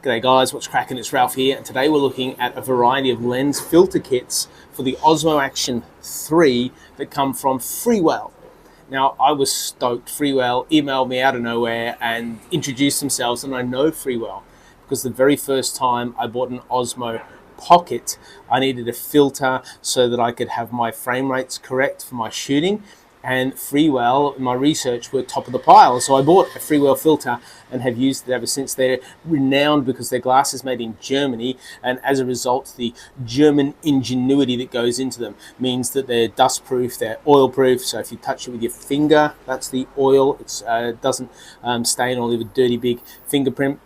G'day guys, what's cracking? It's Ralph here, and today we're looking at a variety of lens filter kits for the Osmo Action 3 that come from Freewell. Now, I was stoked. Freewell emailed me out of nowhere and introduced themselves, and I know Freewell because the very first time I bought an Osmo Pocket, I needed a filter so that I could have my frame rates correct for my shooting. And Freewell, in my research, were top of the pile. So I bought a Freewell filter and have used it ever since. They're renowned because their glass is made in Germany, and as a result, the German ingenuity that goes into them means that they're dust-proof, they're oil-proof. So if you touch it with your finger, that's the oil. It doesn't stain or leave a dirty big fingerprint.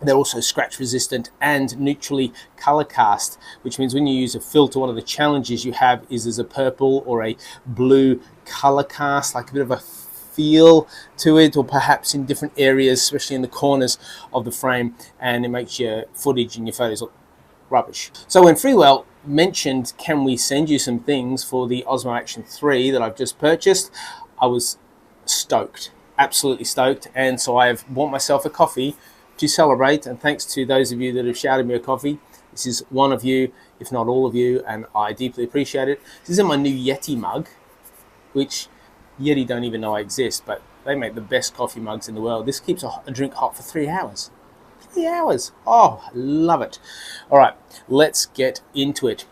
They're also scratch resistant and neutrally color cast, which means when you use a filter, one of the challenges you have is there's a purple or a blue color cast, like a bit of a feel to it, or perhaps in different areas, especially in the corners of the frame, and it makes your footage and your photos look rubbish. So when Freewell mentioned, can we send you some things for the Osmo Action 3 that I've just purchased, I was stoked, absolutely stoked. And so I have bought myself a coffee to celebrate, and thanks to those of you that have shouted me a coffee. This is one of you, if not all of you, and I deeply appreciate it. This is in my new Yeti mug, which Yeti don't even know I exist, but they make the best coffee mugs in the world. This keeps a drink hot for 3 hours. 3 hours. Oh, I love it. All right, let's get into it.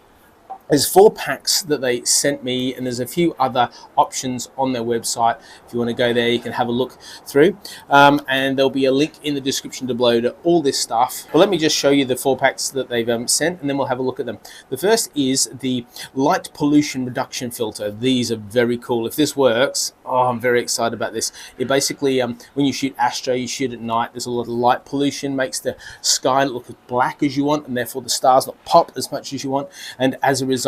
There's 4 packs that they sent me, and there's a few other options on their website. If you want to go there, you can have a look through. And there'll be a link in the description below to all this stuff. But let me just show you the 4 packs that they've sent, and then we'll have a look at them. The first is the light pollution reduction filter. These are very cool. If this works, oh, I'm very excited about this. It basically, when you shoot astro, you shoot at night, there's a lot of light pollution, makes the sky look as black as you want, and therefore the stars not pop as much as you want. And as a result,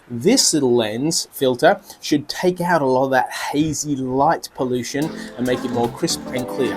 this little lens filter should take out a lot of that hazy light pollution and make it more crisp and clear.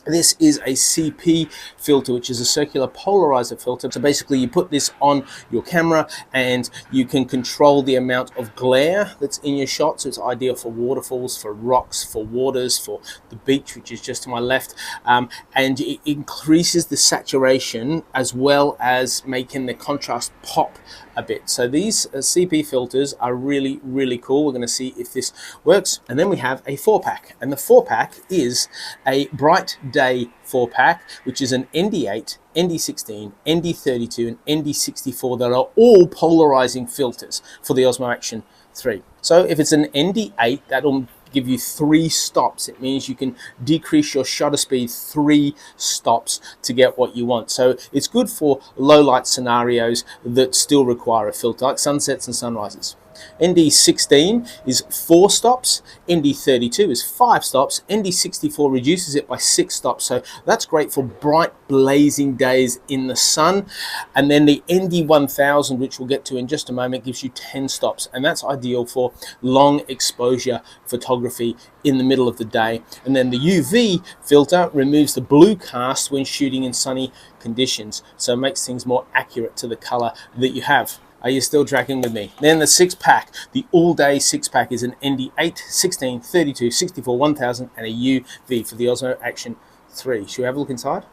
This is a CP filter, which is a circular polarizer filter. So basically you put this on your camera and you can control the amount of glare that's in your shot. So it's ideal for waterfalls, for rocks, for waters, for the beach, which is just to my left. And it increases the saturation as well as making the contrast pop a bit. So these CP filters are really, really cool. We're going to see if this works. And then we have a 4-pack, and the 4-pack is a bright day 4-pack, which is an ND8, ND16, ND32, and ND64 that are all polarizing filters for the Osmo Action 3. So if it's an ND8, that'll give you 3 stops. It means you can decrease your shutter speed 3 stops to get what you want. So it's good for low light scenarios that still require a filter, like sunsets and sunrises. ND16 is 4 stops, ND32 is 5 stops, ND64 reduces it by 6 stops, so that's great for bright blazing days in the sun. And then the ND1000, which we'll get to in just a moment, gives you 10 stops, and that's ideal for long exposure photography in the middle of the day. And then the UV filter removes the blue cast when shooting in sunny conditions, so it makes things more accurate to the color that you have. Are you still tracking with me? Then the 6-pack, the all-day 6-pack is an ND8, 16, 32, 64, 1000, and a UV for the Osmo Action 3. Should we have a look inside?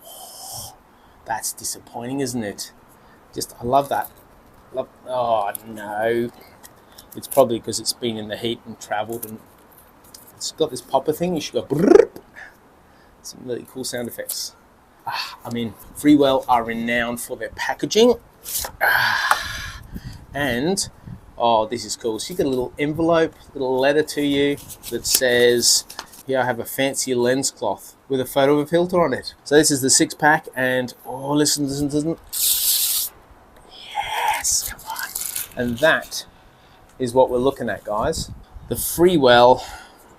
Oh, that's disappointing, isn't it? I love that. Oh no. It's probably because it's been in the heat and traveled, and it's got this popper thing. You should go brrrr. Some really cool sound effects. I mean, Freewell are renowned for their packaging. And oh, this is cool. So you get a little envelope, little letter to you that says, here I have a fancy lens cloth with a photo of a filter on it. So this is the 6-pack, and oh, listen. Yes, come on. And that is what we're looking at, guys. The Freewell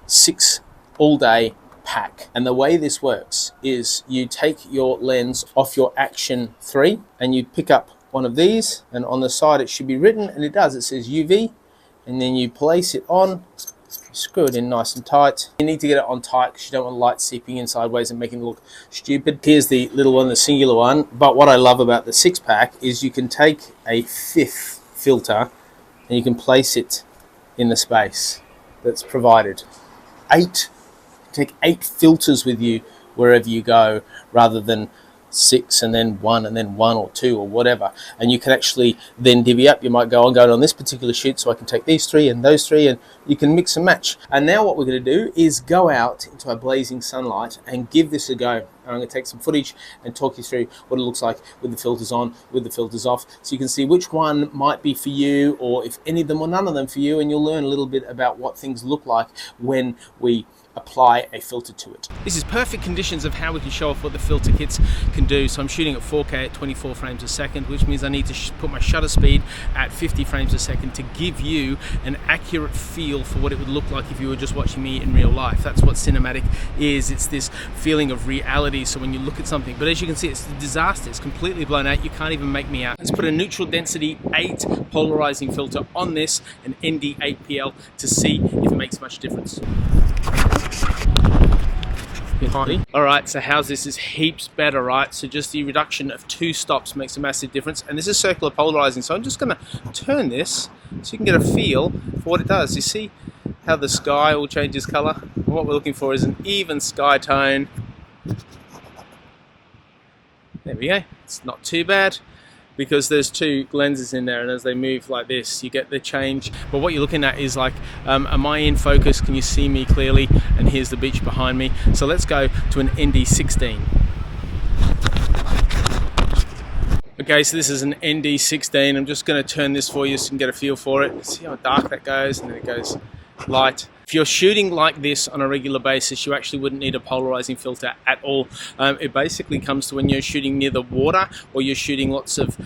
6 all-day pack. And the way this works is you take your lens off your Action 3 and you pick up one of these, and on the side it should be written, and it does. It says UV, and then you place it on, screw it in nice and tight. You need to get it on tight because you don't want light seeping in sideways and making it look stupid. Here's the little one, the singular one. But what I love about the 6-pack is you can take a 5th filter and you can place it in the space that's provided. Take 8 filters with you wherever you go, rather than 6 and then 1 and then 1 or 2 or whatever. And you can actually then divvy up. You might go, I'm going on this particular shoot, so I can take these 3 and those 3, and you can mix and match. And now what we're going to do is go out into our blazing sunlight and give this a go. And I'm going to take some footage and talk you through what it looks like with the filters on, with the filters off, so you can see which one might be for you, or if any of them or none of them for you, and you'll learn a little bit about what things look like when we apply a filter to it. This is perfect conditions of how we can show off what the filter kits can do. So I'm shooting at 4K at 24 frames a second, which means I need to put my shutter speed at 50 frames a second to give you an accurate feel for what it would look like if you were just watching me in real life. That's what cinematic is. It's this feeling of reality. So when you look at something, but as you can see, it's a disaster. It's completely blown out. You can't even make me out. Let's put a neutral density 8 polarizing filter on this, an ND8PL, to see if it makes much difference. Alright, so how's this? Is heaps better, right? So just the reduction of 2 stops makes a massive difference, and this is circular polarizing, so I'm just going to turn this so you can get a feel for what it does. You see how the sky will change its color? What we're looking for is an even sky tone. There we go. It's not too bad, because there's 2 lenses in there, and as they move like this you get the change. But what you're looking at is like, am I in focus? Can you see me clearly? And here's the beach behind me. So let's go to an ND16. Okay, so this is an ND16. I'm just going to turn this for you so you can get a feel for it. See how dark that goes, and then it goes light. If you're shooting like this on a regular basis, you actually wouldn't need a polarizing filter at all. It basically comes to when you're shooting near the water, or you're shooting lots of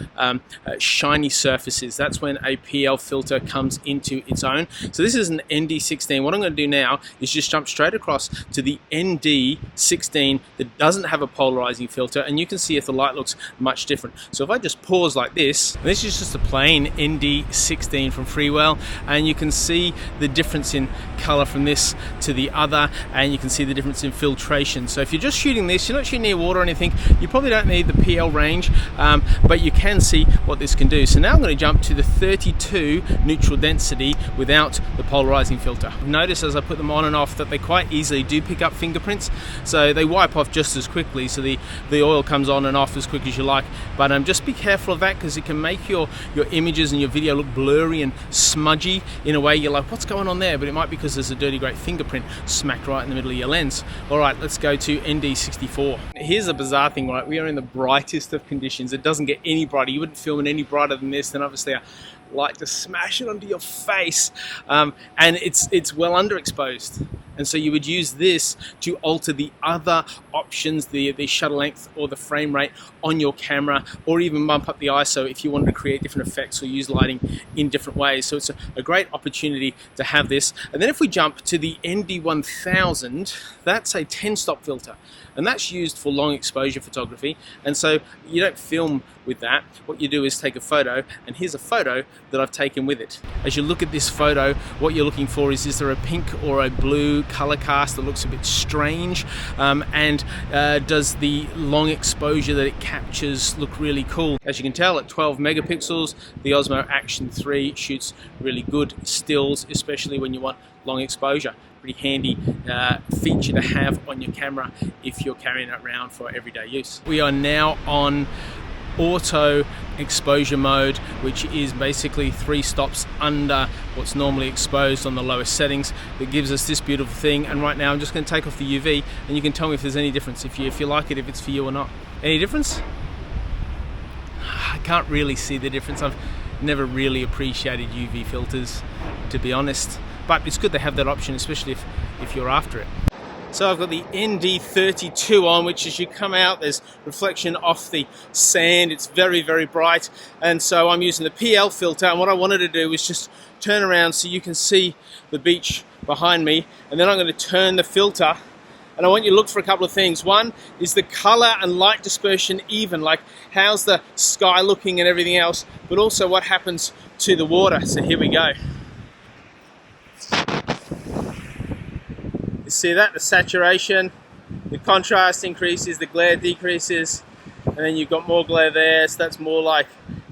shiny surfaces. That's when a PL filter comes into its own. So this is an ND16. What I'm going to do now is just jump straight across to the ND16 that doesn't have a polarizing filter, and you can see if the light looks much different. So if I just pause like this, and this is just a plain ND16 from Freewell, and you can see the difference in color from this to the other, and you can see the difference in filtration. So if you're just shooting this, you're not shooting near water or anything, you probably don't need the PL range, but you can see what this can do. So now I'm going to jump to the 32 neutral density without the polarizing filter. Notice as I put them on and off that they quite easily do pick up fingerprints, so they wipe off just as quickly, so the oil comes on and off as quick as you like. But just be careful of that, because it can make your images and your video look blurry and smudgy in a way you're like, what's going on there? But it might be because there's a dirty great fingerprint smacked right in the middle of your lens. Alright, let's go to ND64. Here's a bizarre thing, right? We are in the brightest of conditions. It doesn't get any brighter. You wouldn't film it any brighter than this. Then obviously I like to smash it onto your face, and it's well underexposed. And so you would use this to alter the other options, the shutter length or the frame rate on your camera, or even bump up the ISO if you wanted to create different effects or use lighting in different ways. So it's a great opportunity to have this. And then if we jump to the ND1000, that's a 10-stop filter, and that's used for long exposure photography. And so you don't film with that. What you do is take a photo, and here's a photo that I've taken with it. As you look at this photo, what you're looking for is there a pink or a blue color cast that looks a bit strange, and does the long exposure that it captures look really cool? As you can tell, at 12 megapixels, the Osmo Action 3 shoots really good stills, especially when you want long exposure. Pretty handy feature to have on your camera if you're carrying it around for everyday use. We are now on auto exposure mode, which is basically 3 stops under what's normally exposed on the lowest settings. That gives us this beautiful thing. And right now I'm just going to take off the UV, and you can tell me if there's any difference, if you like it, if it's for you or not. Any difference? I can't really see the difference. I've never really appreciated UV filters, to be honest, but it's good to have that option, especially if you're after it. So I've got the ND32 on, which as you come out, there's reflection off the sand. It's very, very bright. And so I'm using the PL filter. And what I wanted to do was just turn around so you can see the beach behind me. And then I'm going to turn the filter And I want you to look for a couple of things. One is the color and light dispersion even, like how's the sky looking and everything else, but also what happens to the water. So here we go. You see that? The saturation, the contrast increases, the glare decreases, and then you've got more glare there, so that's more like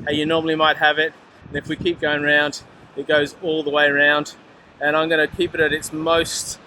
how you normally might have it. And if we keep going around, it goes all the way around. And I'm going to keep it at its most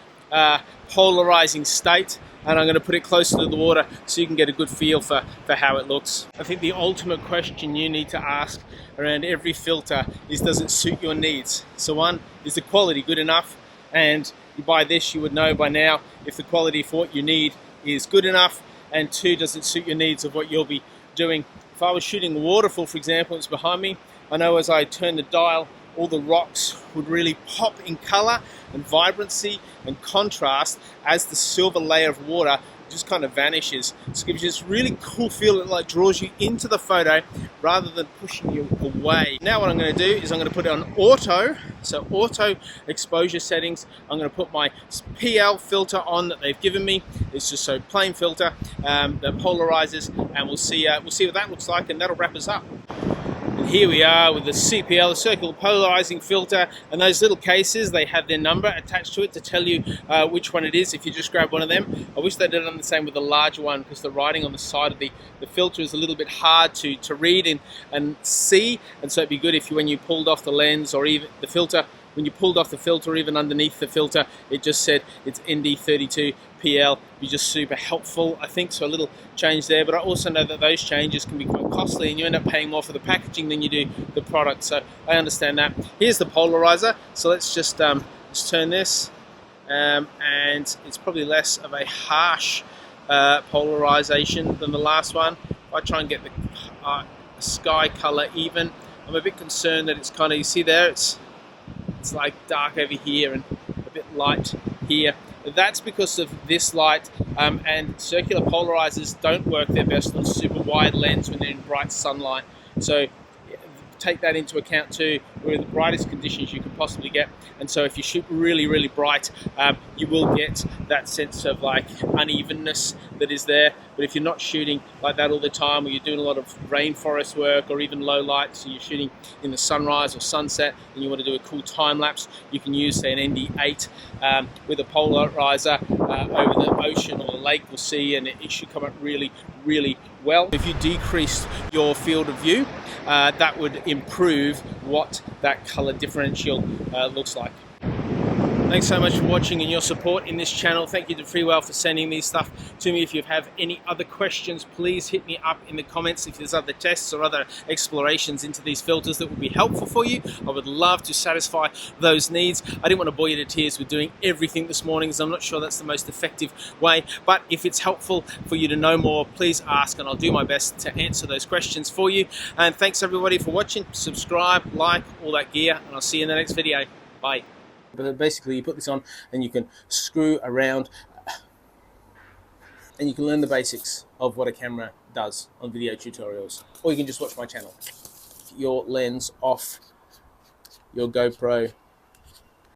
polarizing state, and I'm going to put it closer to the water so you can get a good feel for how it looks. I think the ultimate question you need to ask around every filter is, does it suit your needs? So one, is the quality good enough? And you buy this, you would know by now if the quality for what you need is good enough. And two, does it suit your needs of what you'll be doing? If I was shooting a waterfall, for example, it's behind me, I know as I turn the dial, all the rocks would really pop in color and vibrancy and contrast as the silver layer of water just kind of vanishes. So it gives you this really cool feel that like draws you into the photo rather than pushing you away. Now what I'm going to do is I'm going to put it on auto, so auto exposure settings. I'm going to put my PL filter on that they've given me. It's just so plain filter that polarizes, and we'll see what that looks like, and that'll wrap us up. And here we are with the CPL, the circular polarizing filter, and those little cases, they have their number attached to it to tell you which one it is if you just grab one of them. I wish they did it the same with the larger one, because the writing on the side of the filter is a little bit hard to read and see, and so it'd be good if when you pulled off the lens or even the filter, when you pulled off the filter, even underneath the filter, it just said it's ND32 PL. Be just super helpful, I think. So a little change there, but I also know that those changes can be quite costly, and you end up paying more for the packaging than you do the product. So I understand that. Here's the polarizer. So let's just turn this, and it's probably less of a harsh polarization than the last one. If I try and get the sky color even, I'm a bit concerned that it's kind of, you see there, it's like dark over here and a bit light here. That's because of this light, and circular polarizers don't work their best on super wide lens when they're in bright sunlight. So take that into account too. We're in the brightest conditions you can possibly get, and so if you shoot really, really bright, you will get that sense of like unevenness that is there. But if you're not shooting like that all the time, or you're doing a lot of rainforest work or even low light, so you're shooting in the sunrise or sunset and you want to do a cool time lapse, you can use, say, an ND8 with a polarizer over the ocean or the lake or sea, and it should come out really, really well. If you decreased your field of view, that would improve what that color differential looks like. Thanks so much for watching and your support in this channel. Thank you to Freewell for sending these stuff to me. If you have any other questions, please hit me up in the comments. If there's other tests or other explorations into these filters that would be helpful for you, I would love to satisfy those needs. I didn't want to bore you to tears with doing everything this morning, as I'm not sure that's the most effective way. But if it's helpful for you to know more, please ask, and I'll do my best to answer those questions for you. And thanks everybody for watching. Subscribe, like, all that gear, and I'll see you in the next video. Bye. But basically you put this on and you can screw around and you can learn the basics of what a camera does on video tutorials, or you can just watch my channel. Your lens off your GoPro